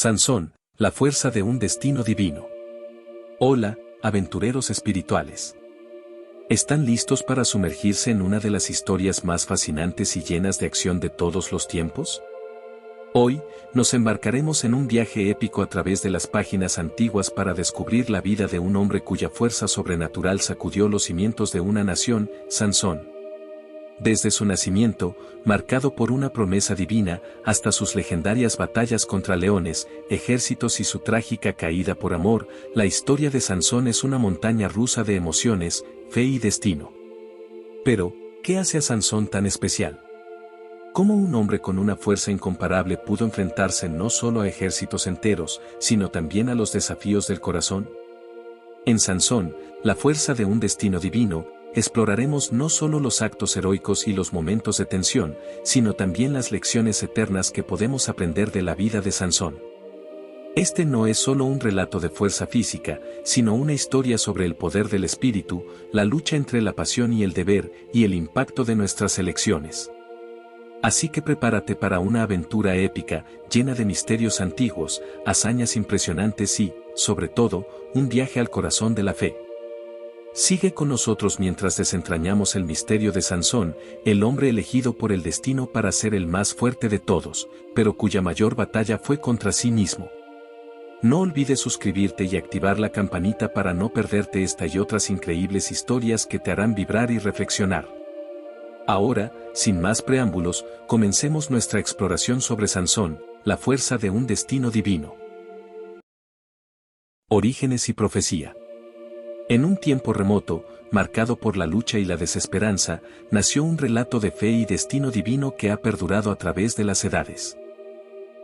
Sansón, la fuerza de un destino divino. Hola, aventureros espirituales. ¿Están listos para sumergirse en una de las historias más fascinantes y llenas de acción de todos los tiempos? Hoy, nos embarcaremos en un viaje épico a través de las páginas antiguas para descubrir la vida de un hombre cuya fuerza sobrenatural sacudió los cimientos de una nación, Sansón. Desde su nacimiento, marcado por una promesa divina, hasta sus legendarias batallas contra leones, ejércitos y su trágica caída por amor, la historia de Sansón es una montaña rusa de emociones, fe y destino. Pero, ¿qué hace a Sansón tan especial? ¿Cómo un hombre con una fuerza incomparable pudo enfrentarse no solo a ejércitos enteros, sino también a los desafíos del corazón? En Sansón, la fuerza de un destino divino, exploraremos no solo los actos heroicos y los momentos de tensión, sino también las lecciones eternas que podemos aprender de la vida de Sansón. Este no es solo un relato de fuerza física, sino una historia sobre el poder del espíritu, la lucha entre la pasión y el deber, y el impacto de nuestras elecciones. Así que prepárate para una aventura épica, llena de misterios antiguos, hazañas impresionantes y, sobre todo, un viaje al corazón de la fe. Sigue con nosotros mientras desentrañamos el misterio de Sansón, el hombre elegido por el destino para ser el más fuerte de todos, pero cuya mayor batalla fue contra sí mismo. No olvides suscribirte y activar la campanita para no perderte esta y otras increíbles historias que te harán vibrar y reflexionar. Ahora, sin más preámbulos, comencemos nuestra exploración sobre Sansón, la fuerza de un destino divino. Orígenes y profecía. En un tiempo remoto, marcado por la lucha y la desesperanza, nació un relato de fe y destino divino que ha perdurado a través de las edades.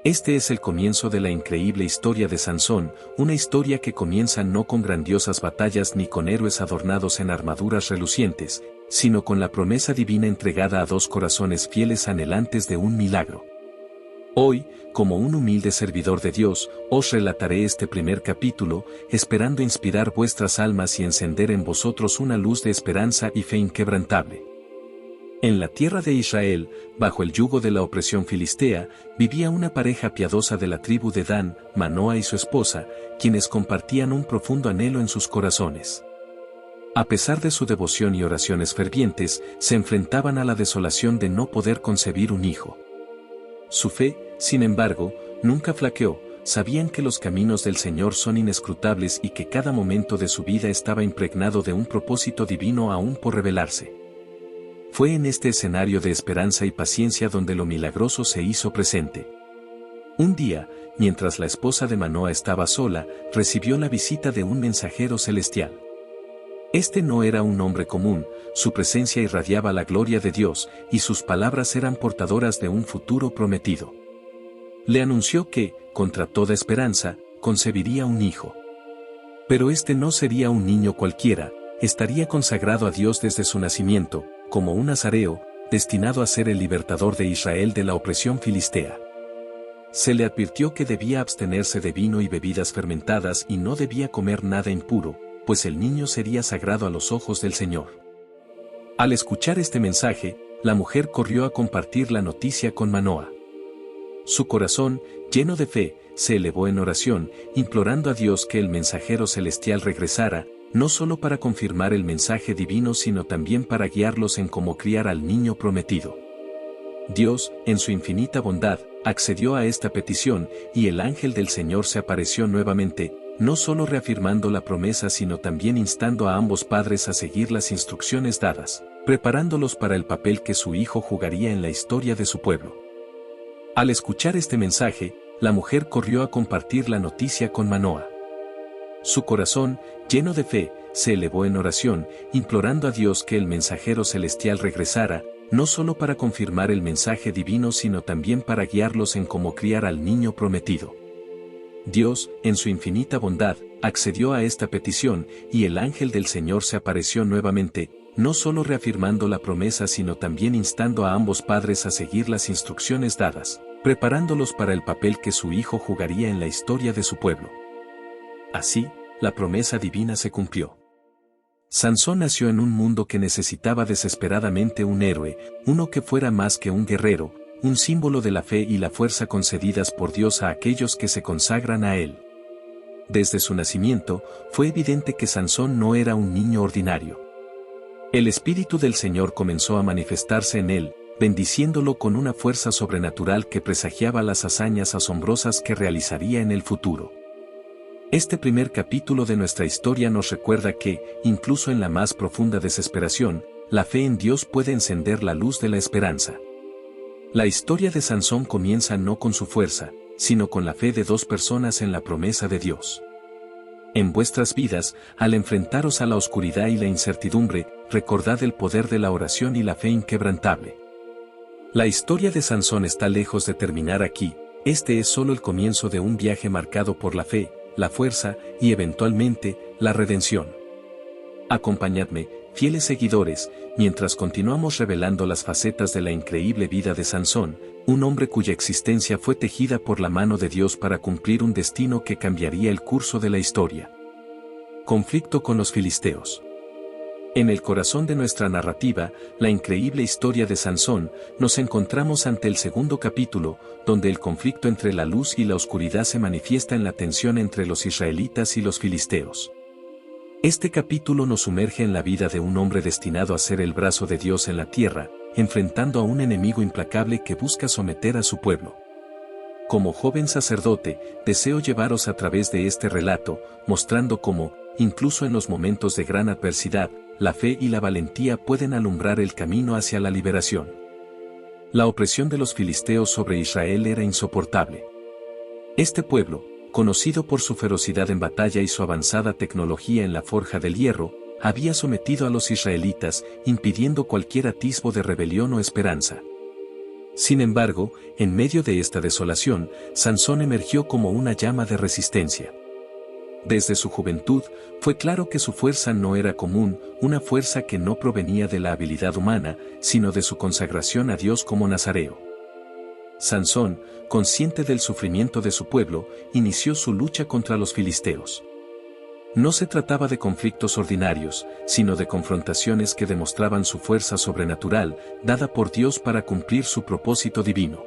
Este es el comienzo de la increíble historia de Sansón, una historia que comienza no con grandiosas batallas ni con héroes adornados en armaduras relucientes, sino con la promesa divina entregada a dos corazones fieles anhelantes de un milagro. Hoy, como un humilde servidor de Dios, os relataré este primer capítulo, esperando inspirar vuestras almas y encender en vosotros una luz de esperanza y fe inquebrantable. En la tierra de Israel, bajo el yugo de la opresión filistea, vivía una pareja piadosa de la tribu de Dan, Manoa y su esposa, quienes compartían un profundo anhelo en sus corazones. A pesar de su devoción y oraciones fervientes, se enfrentaban a la desolación de no poder concebir un hijo. Su fe, sin embargo, nunca flaqueó, sabían que los caminos del Señor son inescrutables y que cada momento de su vida estaba impregnado de un propósito divino aún por revelarse. Fue en este escenario de esperanza y paciencia donde lo milagroso se hizo presente. Un día, mientras la esposa de Manoa estaba sola, recibió la visita de un mensajero celestial. Este no era un hombre común, su presencia irradiaba la gloria de Dios, y sus palabras eran portadoras de un futuro prometido. Le anunció que, contra toda esperanza, concebiría un hijo. Pero este no sería un niño cualquiera, estaría consagrado a Dios desde su nacimiento, como un nazareo, destinado a ser el libertador de Israel de la opresión filistea. Se le advirtió que debía abstenerse de vino y bebidas fermentadas y no debía comer nada impuro, pues el niño sería sagrado a los ojos del Señor. Al escuchar este mensaje, la mujer corrió a compartir la noticia con Manoa. Su corazón, lleno de fe, se elevó en oración, implorando a Dios que el mensajero celestial regresara, no solo para confirmar el mensaje divino sino también para guiarlos en cómo criar al niño prometido. Dios, en su infinita bondad, accedió a esta petición, y el ángel del Señor se apareció nuevamente, no solo reafirmando la promesa sino también instando a ambos padres a seguir las instrucciones dadas, preparándolos para el papel que su hijo jugaría en la historia de su pueblo. Al escuchar este mensaje, la mujer corrió a compartir la noticia con Manoa. Su corazón, lleno de fe, se elevó en oración, implorando a Dios que el mensajero celestial regresara, no solo para confirmar el mensaje divino sino también para guiarlos en cómo criar al niño prometido. Dios, en su infinita bondad, accedió a esta petición, y el ángel del Señor se apareció nuevamente, no solo reafirmando la promesa sino también instando a ambos padres a seguir las instrucciones dadas, preparándolos para el papel que su hijo jugaría en la historia de su pueblo. Así, la promesa divina se cumplió. Sansón nació en un mundo que necesitaba desesperadamente un héroe, uno que fuera más que un guerrero, un símbolo de la fe y la fuerza concedidas por Dios a aquellos que se consagran a Él. Desde su nacimiento, fue evidente que Sansón no era un niño ordinario. El Espíritu del Señor comenzó a manifestarse en él, bendiciéndolo con una fuerza sobrenatural que presagiaba las hazañas asombrosas que realizaría en el futuro. Este primer capítulo de nuestra historia nos recuerda que, incluso en la más profunda desesperación, la fe en Dios puede encender la luz de la esperanza. La historia de Sansón comienza no con su fuerza, sino con la fe de dos personas en la promesa de Dios. En vuestras vidas, al enfrentaros a la oscuridad y la incertidumbre, recordad el poder de la oración y la fe inquebrantable. La historia de Sansón está lejos de terminar aquí, este es solo el comienzo de un viaje marcado por la fe, la fuerza y eventualmente, la redención. Acompañadme, fieles seguidores, mientras continuamos revelando las facetas de la increíble vida de Sansón, un hombre cuya existencia fue tejida por la mano de Dios para cumplir un destino que cambiaría el curso de la historia. Conflicto con los filisteos. En el corazón de nuestra narrativa, la increíble historia de Sansón, nos encontramos ante el segundo capítulo, donde el conflicto entre la luz y la oscuridad se manifiesta en la tensión entre los israelitas y los filisteos. Este capítulo nos sumerge en la vida de un hombre destinado a ser el brazo de Dios en la tierra, enfrentando a un enemigo implacable que busca someter a su pueblo. Como joven sacerdote, deseo llevaros a través de este relato, mostrando cómo, incluso en los momentos de gran adversidad, la fe y la valentía pueden alumbrar el camino hacia la liberación. La opresión de los filisteos sobre Israel era insoportable. Este pueblo, conocido por su ferocidad en batalla y su avanzada tecnología en la forja del hierro, había sometido a los israelitas, impidiendo cualquier atisbo de rebelión o esperanza. Sin embargo, en medio de esta desolación, Sansón emergió como una llama de resistencia. Desde su juventud, fue claro que su fuerza no era común, una fuerza que no provenía de la habilidad humana, sino de su consagración a Dios como nazareo. Sansón, consciente del sufrimiento de su pueblo, inició su lucha contra los filisteos. No se trataba de conflictos ordinarios, sino de confrontaciones que demostraban su fuerza sobrenatural, dada por Dios para cumplir su propósito divino.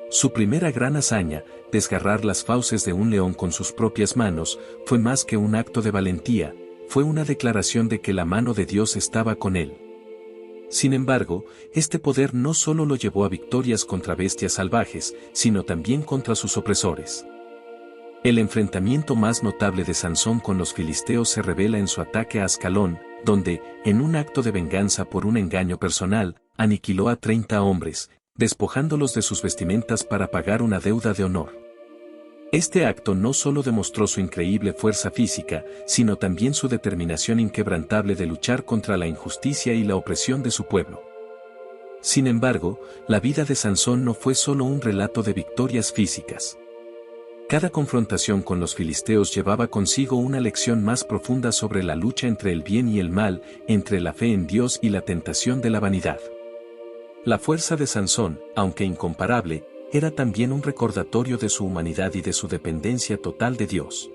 Su primera gran hazaña, desgarrar las fauces de un león con sus propias manos, fue más que un acto de valentía, fue una declaración de que la mano de Dios estaba con él. Sin embargo, este poder no solo lo llevó a victorias contra bestias salvajes, sino también contra sus opresores. El enfrentamiento más notable de Sansón con los filisteos se revela en su ataque a Ascalón, donde, en un acto de venganza por un engaño personal, aniquiló a 30 hombres, despojándolos de sus vestimentas para pagar una deuda de honor. Este acto no solo demostró su increíble fuerza física, sino también su determinación inquebrantable de luchar contra la injusticia y la opresión de su pueblo. Sin embargo, la vida de Sansón no fue solo un relato de victorias físicas. Cada confrontación con los filisteos llevaba consigo una lección más profunda sobre la lucha entre el bien y el mal, entre la fe en Dios y la tentación de la vanidad. La fuerza de Sansón, aunque incomparable, era también un recordatorio de su humanidad y de su dependencia total de Dios.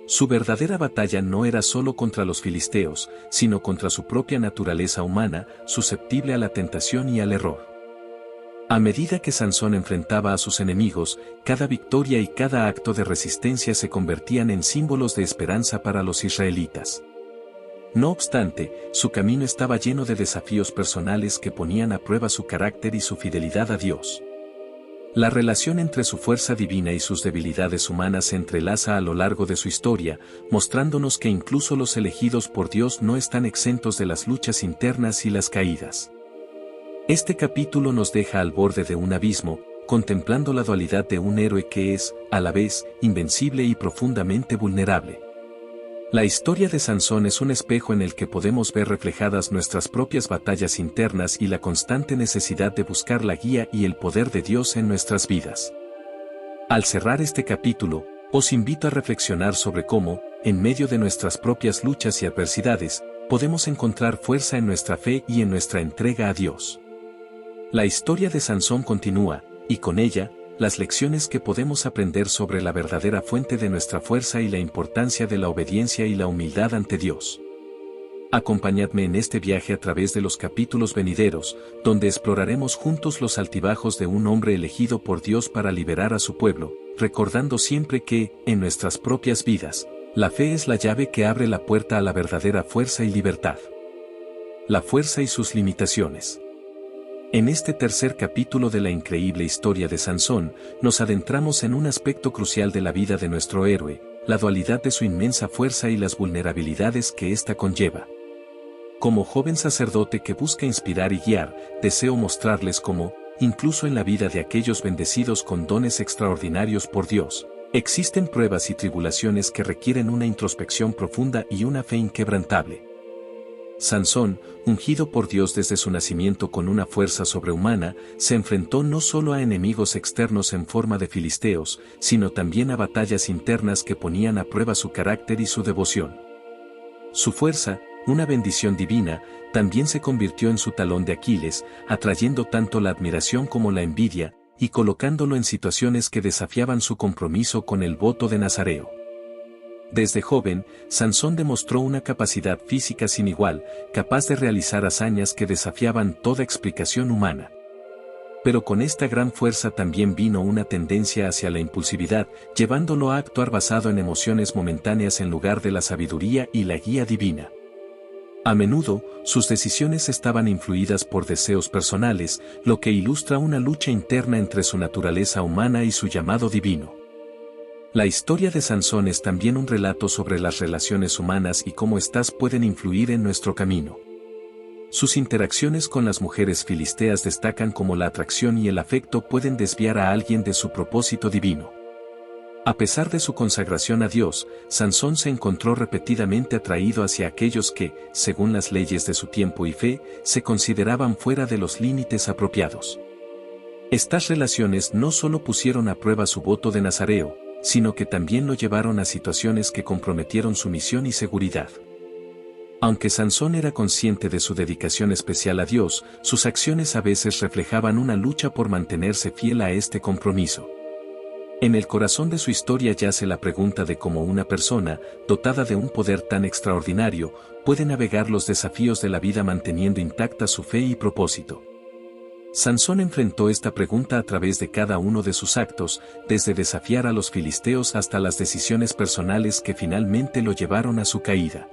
Su verdadera batalla no era solo contra los filisteos, sino contra su propia naturaleza humana, susceptible a la tentación y al error. A medida que Sansón enfrentaba a sus enemigos, cada victoria y cada acto de resistencia se convertían en símbolos de esperanza para los israelitas. No obstante, su camino estaba lleno de desafíos personales que ponían a prueba su carácter y su fidelidad a Dios. La relación entre su fuerza divina y sus debilidades humanas se entrelaza a lo largo de su historia, mostrándonos que incluso los elegidos por Dios no están exentos de las luchas internas y las caídas. Este capítulo nos deja al borde de un abismo, contemplando la dualidad de un héroe que es, a la vez, invencible y profundamente vulnerable. La historia de Sansón es un espejo en el que podemos ver reflejadas nuestras propias batallas internas y la constante necesidad de buscar la guía y el poder de Dios en nuestras vidas. Al cerrar este capítulo, os invito a reflexionar sobre cómo, en medio de nuestras propias luchas y adversidades, podemos encontrar fuerza en nuestra fe y en nuestra entrega a Dios. La historia de Sansón continúa, y con ella, las lecciones que podemos aprender sobre la verdadera fuente de nuestra fuerza y la importancia de la obediencia y la humildad ante Dios. Acompañadme en este viaje a través de los capítulos venideros, donde exploraremos juntos los altibajos de un hombre elegido por Dios para liberar a su pueblo, recordando siempre que, en nuestras propias vidas, la fe es la llave que abre la puerta a la verdadera fuerza y libertad. La fuerza y sus limitaciones. En este tercer capítulo de la increíble historia de Sansón, nos adentramos en un aspecto crucial de la vida de nuestro héroe, la dualidad de su inmensa fuerza y las vulnerabilidades que ésta conlleva. Como joven sacerdote que busca inspirar y guiar, deseo mostrarles cómo, incluso en la vida de aquellos bendecidos con dones extraordinarios por Dios, existen pruebas y tribulaciones que requieren una introspección profunda y una fe inquebrantable. Sansón, ungido por Dios desde su nacimiento con una fuerza sobrehumana, se enfrentó no solo a enemigos externos en forma de filisteos, sino también a batallas internas que ponían a prueba su carácter y su devoción. Su fuerza, una bendición divina, también se convirtió en su talón de Aquiles, atrayendo tanto la admiración como la envidia, y colocándolo en situaciones que desafiaban su compromiso con el voto de Nazareo. Desde joven, Sansón demostró una capacidad física sin igual, capaz de realizar hazañas que desafiaban toda explicación humana. Pero con esta gran fuerza también vino una tendencia hacia la impulsividad, llevándolo a actuar basado en emociones momentáneas en lugar de la sabiduría y la guía divina. A menudo, sus decisiones estaban influidas por deseos personales, lo que ilustra una lucha interna entre su naturaleza humana y su llamado divino. La historia de Sansón es también un relato sobre las relaciones humanas y cómo éstas pueden influir en nuestro camino. Sus interacciones con las mujeres filisteas destacan cómo la atracción y el afecto pueden desviar a alguien de su propósito divino. A pesar de su consagración a Dios, Sansón se encontró repetidamente atraído hacia aquellos que, según las leyes de su tiempo y fe, se consideraban fuera de los límites apropiados. Estas relaciones no solo pusieron a prueba su voto de Nazareo, sino que también lo llevaron a situaciones que comprometieron su misión y seguridad. Aunque Sansón era consciente de su dedicación especial a Dios, sus acciones a veces reflejaban una lucha por mantenerse fiel a este compromiso. En el corazón de su historia yace la pregunta de cómo una persona, dotada de un poder tan extraordinario, puede navegar los desafíos de la vida manteniendo intacta su fe y propósito. Sansón enfrentó esta pregunta a través de cada uno de sus actos, desde desafiar a los filisteos hasta las decisiones personales que finalmente lo llevaron a su caída.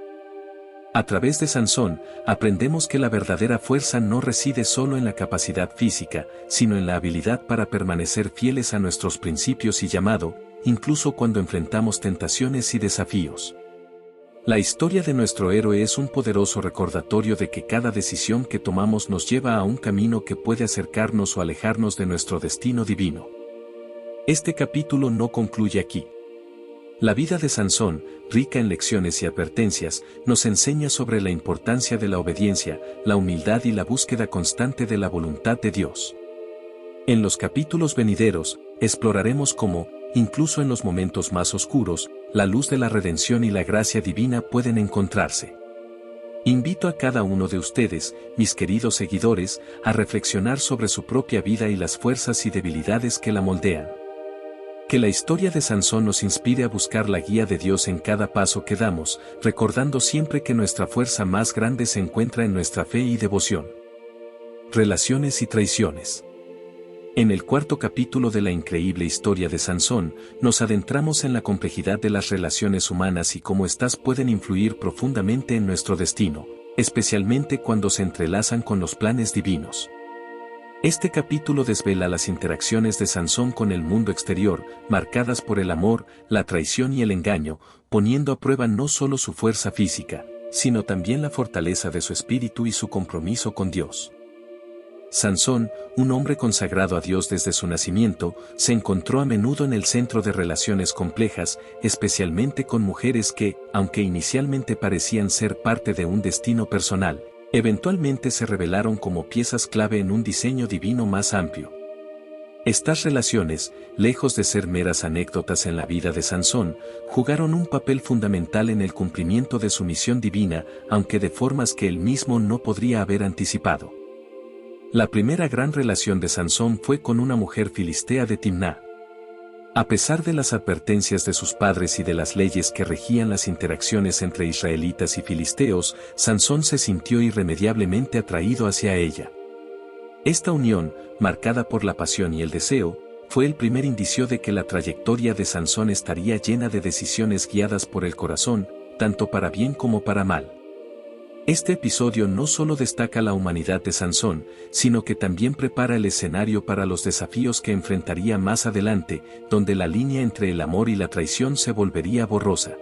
A través de Sansón, aprendemos que la verdadera fuerza no reside solo en la capacidad física, sino en la habilidad para permanecer fieles a nuestros principios y llamado, incluso cuando enfrentamos tentaciones y desafíos. La historia de nuestro héroe es un poderoso recordatorio de que cada decisión que tomamos nos lleva a un camino que puede acercarnos o alejarnos de nuestro destino divino. Este capítulo no concluye aquí. La vida de Sansón, rica en lecciones y advertencias, nos enseña sobre la importancia de la obediencia, la humildad y la búsqueda constante de la voluntad de Dios. En los capítulos venideros, exploraremos cómo, incluso en los momentos más oscuros, la luz de la redención y la gracia divina pueden encontrarse. Invito a cada uno de ustedes, mis queridos seguidores, a reflexionar sobre su propia vida y las fuerzas y debilidades que la moldean. Que la historia de Sansón nos inspire a buscar la guía de Dios en cada paso que damos, recordando siempre que nuestra fuerza más grande se encuentra en nuestra fe y devoción. Relaciones y traiciones. En el cuarto capítulo de la increíble historia de Sansón, nos adentramos en la complejidad de las relaciones humanas y cómo éstas pueden influir profundamente en nuestro destino, especialmente cuando se entrelazan con los planes divinos. Este capítulo desvela las interacciones de Sansón con el mundo exterior, marcadas por el amor, la traición y el engaño, poniendo a prueba no solo su fuerza física, sino también la fortaleza de su espíritu y su compromiso con Dios. Sansón, un hombre consagrado a Dios desde su nacimiento, se encontró a menudo en el centro de relaciones complejas, especialmente con mujeres que, aunque inicialmente parecían ser parte de un destino personal, eventualmente se revelaron como piezas clave en un diseño divino más amplio. Estas relaciones, lejos de ser meras anécdotas en la vida de Sansón, jugaron un papel fundamental en el cumplimiento de su misión divina, aunque de formas que él mismo no podría haber anticipado. La primera gran relación de Sansón fue con una mujer filistea de Timná. A pesar de las advertencias de sus padres y de las leyes que regían las interacciones entre israelitas y filisteos, Sansón se sintió irremediablemente atraído hacia ella. Esta unión, marcada por la pasión y el deseo, fue el primer indicio de que la trayectoria de Sansón estaría llena de decisiones guiadas por el corazón, tanto para bien como para mal. Este episodio no solo destaca la humanidad de Sansón, sino que también prepara el escenario para los desafíos que enfrentaría más adelante, donde la línea entre el amor y la traición se volvería borrosa.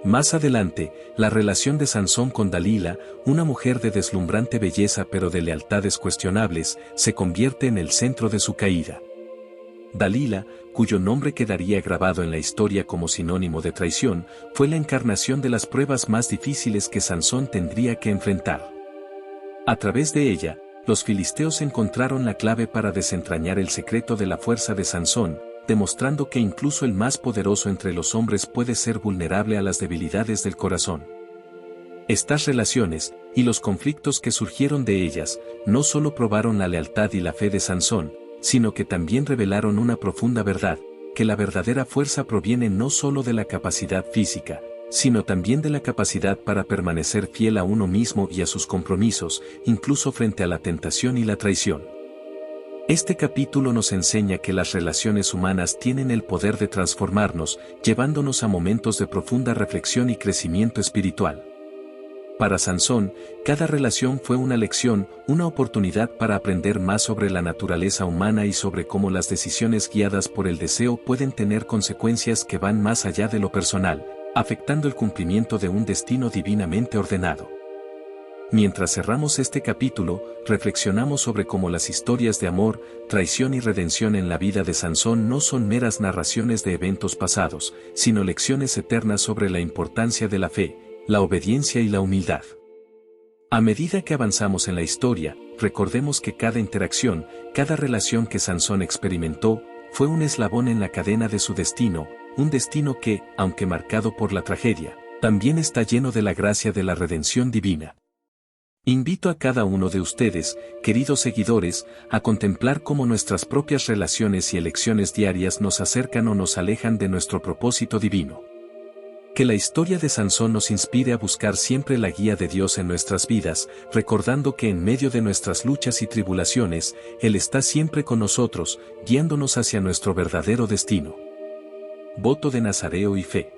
Más adelante, la relación de Sansón con Dalila, una mujer de deslumbrante belleza pero de lealtades cuestionables, se convierte en el centro de su caída. Dalila, cuyo nombre quedaría grabado en la historia como sinónimo de traición, fue la encarnación de las pruebas más difíciles que Sansón tendría que enfrentar. A través de ella, los filisteos encontraron la clave para desentrañar el secreto de la fuerza de Sansón, demostrando que incluso el más poderoso entre los hombres puede ser vulnerable a las debilidades del corazón. Estas relaciones, y los conflictos que surgieron de ellas, no solo probaron la lealtad y la fe de Sansón, sino que también revelaron una profunda verdad, que la verdadera fuerza proviene no solo de la capacidad física, sino también de la capacidad para permanecer fiel a uno mismo y a sus compromisos, incluso frente a la tentación y la traición. Este capítulo nos enseña que las relaciones humanas tienen el poder de transformarnos, llevándonos a momentos de profunda reflexión y crecimiento espiritual. Para Sansón, cada relación fue una lección, una oportunidad para aprender más sobre la naturaleza humana y sobre cómo las decisiones guiadas por el deseo pueden tener consecuencias que van más allá de lo personal, afectando el cumplimiento de un destino divinamente ordenado. Mientras cerramos este capítulo, reflexionamos sobre cómo las historias de amor, traición y redención en la vida de Sansón no son meras narraciones de eventos pasados, sino lecciones eternas sobre la importancia de la fe, la obediencia y la humildad. A medida que avanzamos en la historia, recordemos que cada interacción, cada relación que Sansón experimentó, fue un eslabón en la cadena de su destino, un destino que, aunque marcado por la tragedia, también está lleno de la gracia de la redención divina. Invito a cada uno de ustedes, queridos seguidores, a contemplar cómo nuestras propias relaciones y elecciones diarias nos acercan o nos alejan de nuestro propósito divino. Que la historia de Sansón nos inspire a buscar siempre la guía de Dios en nuestras vidas, recordando que en medio de nuestras luchas y tribulaciones, Él está siempre con nosotros, guiándonos hacia nuestro verdadero destino. Voto de Nazareo y fe.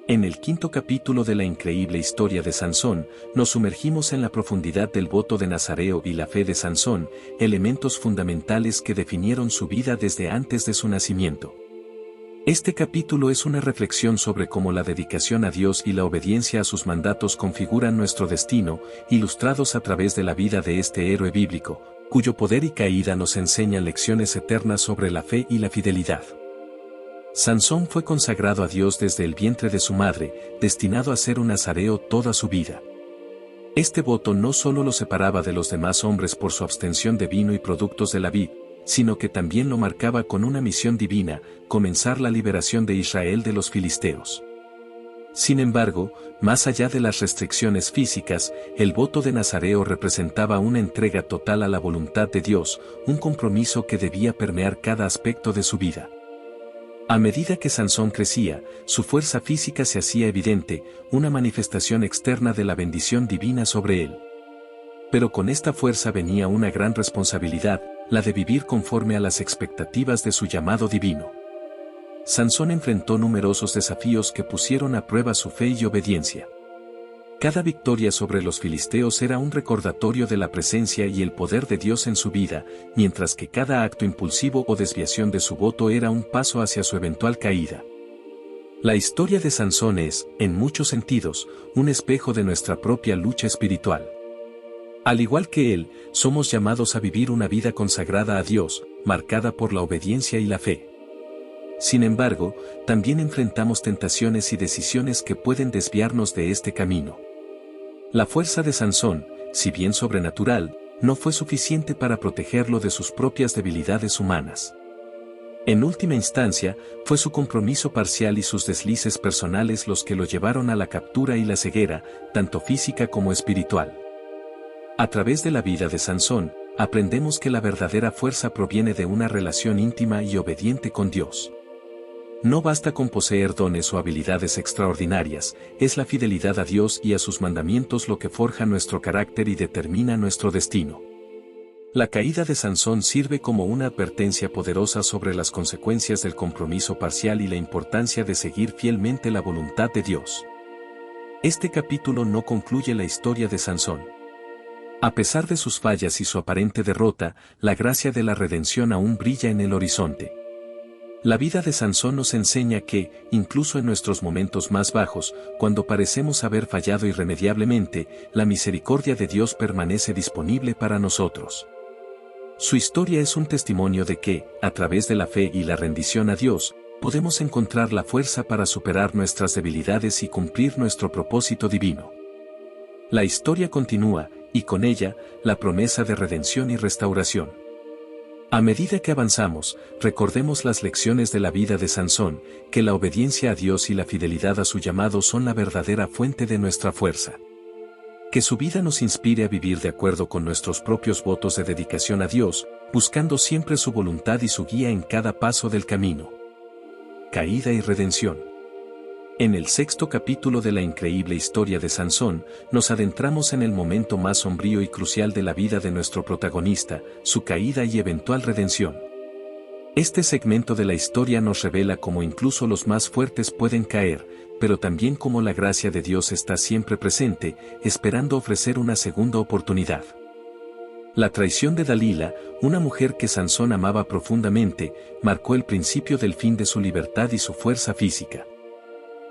En el quinto capítulo de la increíble historia de Sansón, nos sumergimos en la profundidad del voto de Nazareo y la fe de Sansón, elementos fundamentales que definieron su vida desde antes de su nacimiento. Este capítulo es una reflexión sobre cómo la dedicación a Dios y la obediencia a sus mandatos configuran nuestro destino, ilustrados a través de la vida de este héroe bíblico, cuyo poder y caída nos enseñan lecciones eternas sobre la fe y la fidelidad. Sansón fue consagrado a Dios desde el vientre de su madre, destinado a ser un nazareo toda su vida. Este voto no solo lo separaba de los demás hombres por su abstención de vino y productos de la vid, sino que también lo marcaba con una misión divina, comenzar la liberación de Israel de los filisteos. Sin embargo, más allá de las restricciones físicas, el voto de Nazareo representaba una entrega total a la voluntad de Dios, un compromiso que debía permear cada aspecto de su vida. A medida que Sansón crecía, su fuerza física se hacía evidente, una manifestación externa de la bendición divina sobre él. Pero con esta fuerza venía una gran responsabilidad, la de vivir conforme a las expectativas de su llamado divino. Sansón enfrentó numerosos desafíos que pusieron a prueba su fe y obediencia. Cada victoria sobre los filisteos era un recordatorio de la presencia y el poder de Dios en su vida, mientras que cada acto impulsivo o desviación de su voto era un paso hacia su eventual caída. La historia de Sansón es, en muchos sentidos, un espejo de nuestra propia lucha espiritual. Al igual que él, somos llamados a vivir una vida consagrada a Dios, marcada por la obediencia y la fe. Sin embargo, también enfrentamos tentaciones y decisiones que pueden desviarnos de este camino. La fuerza de Sansón, si bien sobrenatural, no fue suficiente para protegerlo de sus propias debilidades humanas. En última instancia, fue su compromiso parcial y sus deslices personales los que lo llevaron a la captura y la ceguera, tanto física como espiritual. A través de la vida de Sansón, aprendemos que la verdadera fuerza proviene de una relación íntima y obediente con Dios. No basta con poseer dones o habilidades extraordinarias, es la fidelidad a Dios y a sus mandamientos lo que forja nuestro carácter y determina nuestro destino. La caída de Sansón sirve como una advertencia poderosa sobre las consecuencias del compromiso parcial y la importancia de seguir fielmente la voluntad de Dios. Este capítulo no concluye la historia de Sansón. A pesar de sus fallas y su aparente derrota, la gracia de la redención aún brilla en el horizonte. La vida de Sansón nos enseña que, incluso en nuestros momentos más bajos, cuando parecemos haber fallado irremediablemente, la misericordia de Dios permanece disponible para nosotros. Su historia es un testimonio de que, a través de la fe y la rendición a Dios, podemos encontrar la fuerza para superar nuestras debilidades y cumplir nuestro propósito divino. La historia continúa, y con ella, la promesa de redención y restauración. A medida que avanzamos, recordemos las lecciones de la vida de Sansón, que la obediencia a Dios y la fidelidad a su llamado son la verdadera fuente de nuestra fuerza. Que su vida nos inspire a vivir de acuerdo con nuestros propios votos de dedicación a Dios, buscando siempre su voluntad y su guía en cada paso del camino. Caída y redención. En el sexto capítulo de la increíble historia de Sansón, nos adentramos en el momento más sombrío y crucial de la vida de nuestro protagonista, su caída y eventual redención. Este segmento de la historia nos revela cómo incluso los más fuertes pueden caer, pero también cómo la gracia de Dios está siempre presente, esperando ofrecer una segunda oportunidad. La traición de Dalila, una mujer que Sansón amaba profundamente, marcó el principio del fin de su libertad y su fuerza física.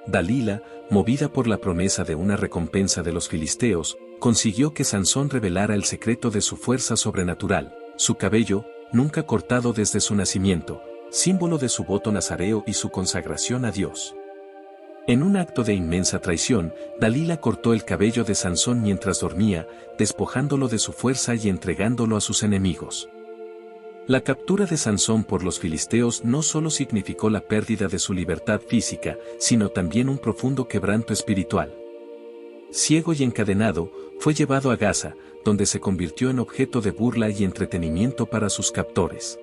Dalila, movida por la promesa de una recompensa de los filisteos, consiguió que Sansón revelara el secreto de su fuerza sobrenatural, su cabello, nunca cortado desde su nacimiento, símbolo de su voto nazareo y su consagración a Dios. En un acto de inmensa traición, Dalila cortó el cabello de Sansón mientras dormía, despojándolo de su fuerza y entregándolo a sus enemigos. La captura de Sansón por los filisteos no solo significó la pérdida de su libertad física, sino también un profundo quebranto espiritual. Ciego y encadenado, fue llevado a Gaza, donde se convirtió en objeto de burla y entretenimiento para sus captores.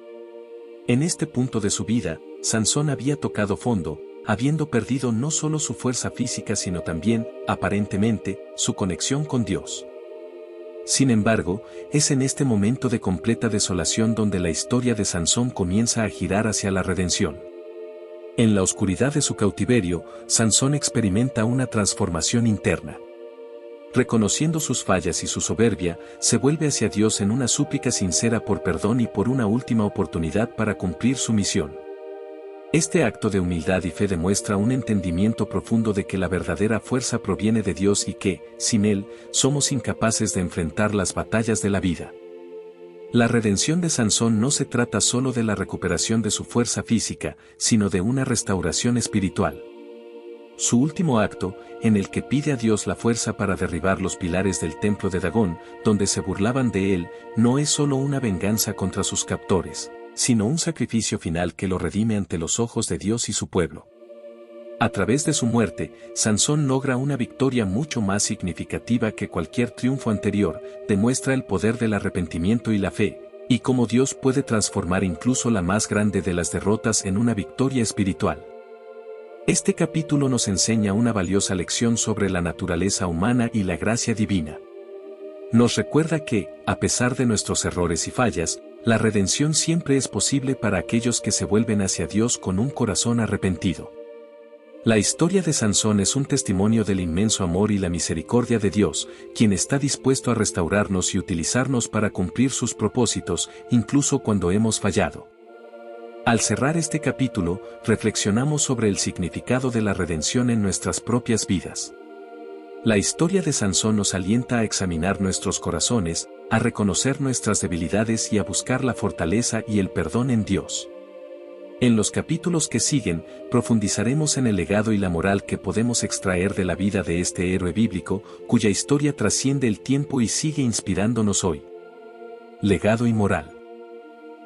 En este punto de su vida, Sansón había tocado fondo, habiendo perdido no solo su fuerza física sino también, aparentemente, su conexión con Dios. Sin embargo, es en este momento de completa desolación donde la historia de Sansón comienza a girar hacia la redención. En la oscuridad de su cautiverio, Sansón experimenta una transformación interna. Reconociendo sus fallas y su soberbia, se vuelve hacia Dios en una súplica sincera por perdón y por una última oportunidad para cumplir su misión. Este acto de humildad y fe demuestra un entendimiento profundo de que la verdadera fuerza proviene de Dios y que, sin Él, somos incapaces de enfrentar las batallas de la vida. La redención de Sansón no se trata solo de la recuperación de su fuerza física, sino de una restauración espiritual. Su último acto, en el que pide a Dios la fuerza para derribar los pilares del templo de Dagón, donde se burlaban de él, no es solo una venganza contra sus captores, sino un sacrificio final que lo redime ante los ojos de Dios y su pueblo. A través de su muerte, Sansón logra una victoria mucho más significativa que cualquier triunfo anterior, demuestra el poder del arrepentimiento y la fe, y cómo Dios puede transformar incluso la más grande de las derrotas en una victoria espiritual. Este capítulo nos enseña una valiosa lección sobre la naturaleza humana y la gracia divina. Nos recuerda que, a pesar de nuestros errores y fallas, la redención siempre es posible para aquellos que se vuelven hacia Dios con un corazón arrepentido. La historia de Sansón es un testimonio del inmenso amor y la misericordia de Dios, quien está dispuesto a restaurarnos y utilizarnos para cumplir sus propósitos, incluso cuando hemos fallado. Al cerrar este capítulo, reflexionamos sobre el significado de la redención en nuestras propias vidas. La historia de Sansón nos alienta a examinar nuestros corazones, a reconocer nuestras debilidades y a buscar la fortaleza y el perdón en Dios. En los capítulos que siguen, profundizaremos en el legado y la moral que podemos extraer de la vida de este héroe bíblico, cuya historia trasciende el tiempo y sigue inspirándonos hoy. Legado y moral.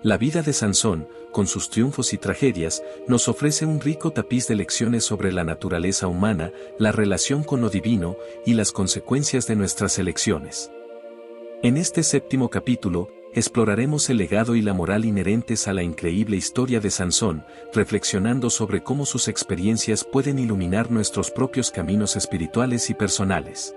La vida de Sansón, con sus triunfos y tragedias, nos ofrece un rico tapiz de lecciones sobre la naturaleza humana, la relación con lo divino y las consecuencias de nuestras elecciones. En este séptimo capítulo, exploraremos el legado y la moral inherentes a la increíble historia de Sansón, reflexionando sobre cómo sus experiencias pueden iluminar nuestros propios caminos espirituales y personales.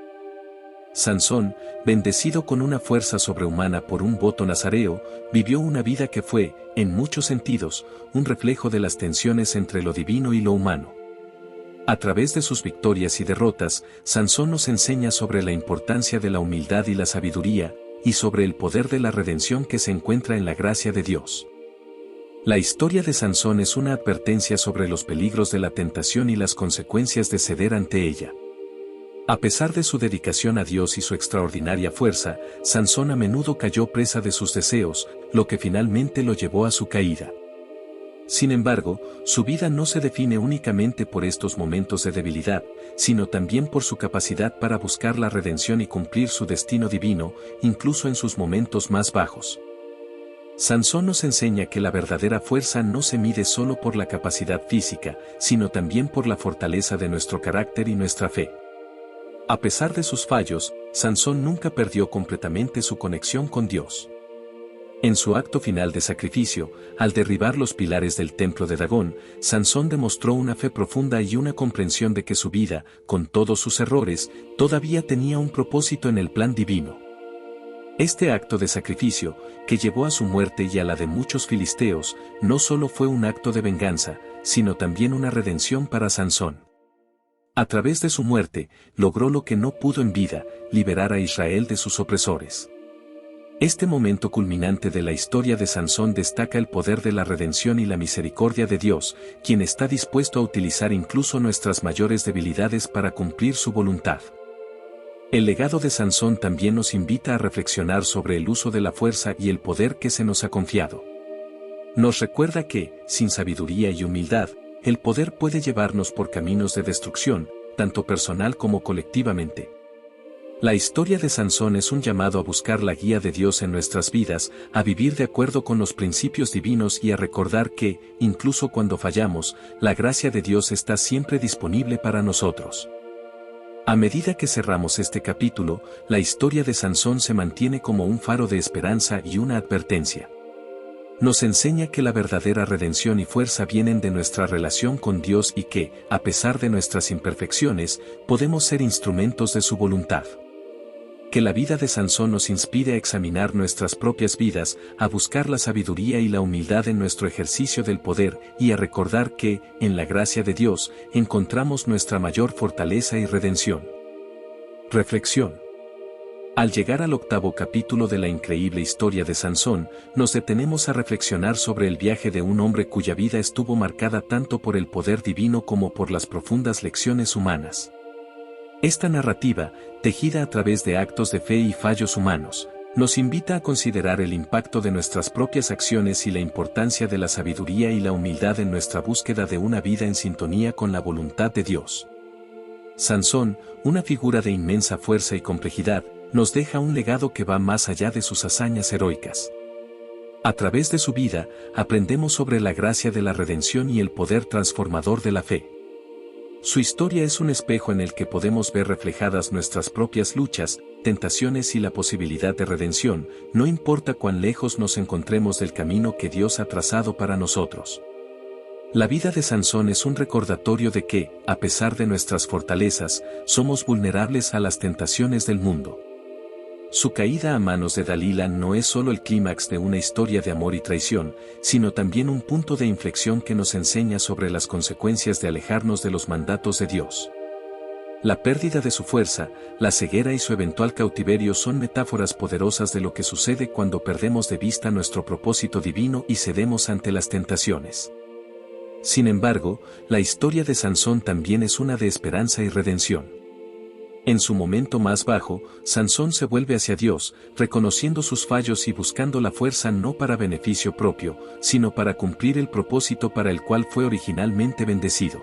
Sansón, bendecido con una fuerza sobrehumana por un voto nazareo, vivió una vida que fue, en muchos sentidos, un reflejo de las tensiones entre lo divino y lo humano. A través de sus victorias y derrotas, Sansón nos enseña sobre la importancia de la humildad y la sabiduría, y sobre el poder de la redención que se encuentra en la gracia de Dios. La historia de Sansón es una advertencia sobre los peligros de la tentación y las consecuencias de ceder ante ella. A pesar de su dedicación a Dios y su extraordinaria fuerza, Sansón a menudo cayó presa de sus deseos, lo que finalmente lo llevó a su caída. Sin embargo, su vida no se define únicamente por estos momentos de debilidad, sino también por su capacidad para buscar la redención y cumplir su destino divino, incluso en sus momentos más bajos. Sansón nos enseña que la verdadera fuerza no se mide solo por la capacidad física, sino también por la fortaleza de nuestro carácter y nuestra fe. A pesar de sus fallos, Sansón nunca perdió completamente su conexión con Dios. En su acto final de sacrificio, al derribar los pilares del templo de Dagón, Sansón demostró una fe profunda y una comprensión de que su vida, con todos sus errores, todavía tenía un propósito en el plan divino. Este acto de sacrificio, que llevó a su muerte y a la de muchos filisteos, no solo fue un acto de venganza, sino también una redención para Sansón. A través de su muerte, logró lo que no pudo en vida, liberar a Israel de sus opresores. Este momento culminante de la historia de Sansón destaca el poder de la redención y la misericordia de Dios, quien está dispuesto a utilizar incluso nuestras mayores debilidades para cumplir su voluntad. El legado de Sansón también nos invita a reflexionar sobre el uso de la fuerza y el poder que se nos ha confiado. Nos recuerda que, sin sabiduría y humildad, el poder puede llevarnos por caminos de destrucción, tanto personal como colectivamente. La historia de Sansón es un llamado a buscar la guía de Dios en nuestras vidas, a vivir de acuerdo con los principios divinos y a recordar que, incluso cuando fallamos, la gracia de Dios está siempre disponible para nosotros. A medida que cerramos este capítulo, la historia de Sansón se mantiene como un faro de esperanza y una advertencia. Nos enseña que la verdadera redención y fuerza vienen de nuestra relación con Dios y que, a pesar de nuestras imperfecciones, podemos ser instrumentos de su voluntad. Que la vida de Sansón nos inspire a examinar nuestras propias vidas, a buscar la sabiduría y la humildad en nuestro ejercicio del poder y a recordar que, en la gracia de Dios, encontramos nuestra mayor fortaleza y redención. Reflexión. Al llegar al 8º capítulo de la increíble historia de Sansón, nos detenemos a reflexionar sobre el viaje de un hombre cuya vida estuvo marcada tanto por el poder divino como por las profundas lecciones humanas. Esta narrativa, tejida a través de actos de fe y fallos humanos, nos invita a considerar el impacto de nuestras propias acciones y la importancia de la sabiduría y la humildad en nuestra búsqueda de una vida en sintonía con la voluntad de Dios. Sansón, una figura de inmensa fuerza y complejidad, nos deja un legado que va más allá de sus hazañas heroicas. A través de su vida, aprendemos sobre la gracia de la redención y el poder transformador de la fe. Su historia es un espejo en el que podemos ver reflejadas nuestras propias luchas, tentaciones y la posibilidad de redención, no importa cuán lejos nos encontremos del camino que Dios ha trazado para nosotros. La vida de Sansón es un recordatorio de que, a pesar de nuestras fortalezas, somos vulnerables a las tentaciones del mundo. Su caída a manos de Dalila no es solo el clímax de una historia de amor y traición, sino también un punto de inflexión que nos enseña sobre las consecuencias de alejarnos de los mandatos de Dios. La pérdida de su fuerza, la ceguera y su eventual cautiverio son metáforas poderosas de lo que sucede cuando perdemos de vista nuestro propósito divino y cedemos ante las tentaciones. Sin embargo, la historia de Sansón también es una de esperanza y redención. En su momento más bajo, Sansón se vuelve hacia Dios, reconociendo sus fallos y buscando la fuerza no para beneficio propio, sino para cumplir el propósito para el cual fue originalmente bendecido.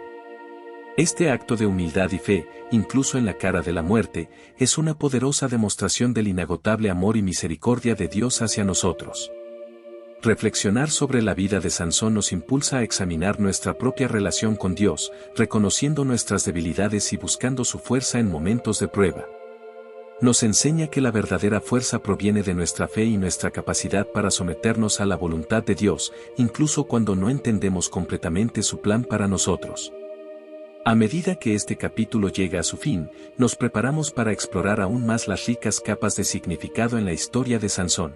Este acto de humildad y fe, incluso en la cara de la muerte, es una poderosa demostración del inagotable amor y misericordia de Dios hacia nosotros. Reflexionar sobre la vida de Sansón nos impulsa a examinar nuestra propia relación con Dios, reconociendo nuestras debilidades y buscando su fuerza en momentos de prueba. Nos enseña que la verdadera fuerza proviene de nuestra fe y nuestra capacidad para someternos a la voluntad de Dios, incluso cuando no entendemos completamente su plan para nosotros. A medida que este capítulo llega a su fin, nos preparamos para explorar aún más las ricas capas de significado en la historia de Sansón.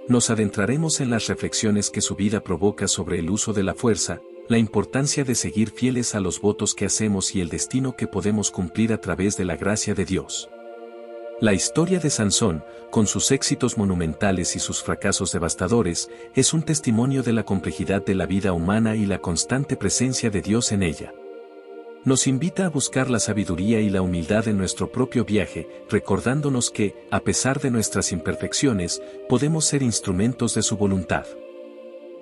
Nos adentraremos en las reflexiones que su vida provoca sobre el uso de la fuerza, la importancia de seguir fieles a los votos que hacemos y el destino que podemos cumplir a través de la gracia de Dios. La historia de Sansón, con sus éxitos monumentales y sus fracasos devastadores, es un testimonio de la complejidad de la vida humana y la constante presencia de Dios en ella. Nos invita a buscar la sabiduría y la humildad en nuestro propio viaje, recordándonos que, a pesar de nuestras imperfecciones, podemos ser instrumentos de su voluntad.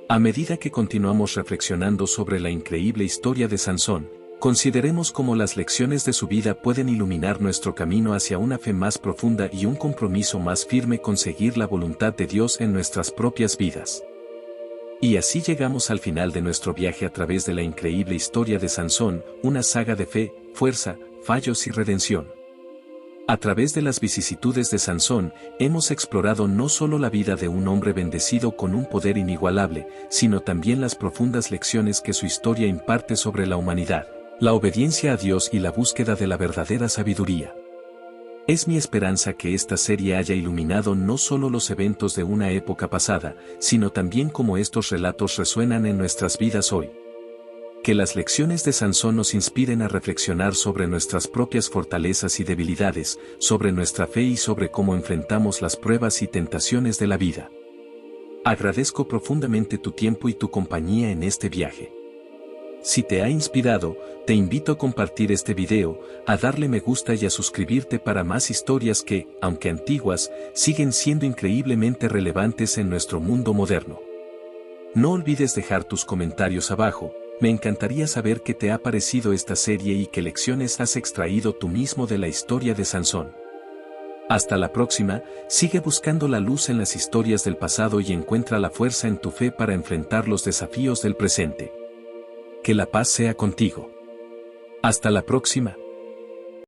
A medida que continuamos reflexionando sobre la increíble historia de Sansón, consideremos cómo las lecciones de su vida pueden iluminar nuestro camino hacia una fe más profunda y un compromiso más firme con seguir la voluntad de Dios en nuestras propias vidas. Y así llegamos al final de nuestro viaje a través de la increíble historia de Sansón, una saga de fe, fuerza, fallos y redención. A través de las vicisitudes de Sansón, hemos explorado no solo la vida de un hombre bendecido con un poder inigualable, sino también las profundas lecciones que su historia imparte sobre la humanidad, la obediencia a Dios y la búsqueda de la verdadera sabiduría. Es mi esperanza que esta serie haya iluminado no solo los eventos de una época pasada, sino también cómo estos relatos resuenan en nuestras vidas hoy. Que las lecciones de Sansón nos inspiren a reflexionar sobre nuestras propias fortalezas y debilidades, sobre nuestra fe y sobre cómo enfrentamos las pruebas y tentaciones de la vida. Agradezco profundamente tu tiempo y tu compañía en este viaje. Si te ha inspirado, te invito a compartir este video, a darle me gusta y a suscribirte para más historias que, aunque antiguas, siguen siendo increíblemente relevantes en nuestro mundo moderno. No olvides dejar tus comentarios abajo, me encantaría saber qué te ha parecido esta serie y qué lecciones has extraído tú mismo de la historia de Sansón. Hasta la próxima, sigue buscando la luz en las historias del pasado y encuentra la fuerza en tu fe para enfrentar los desafíos del presente. Que la paz sea contigo. Hasta la próxima.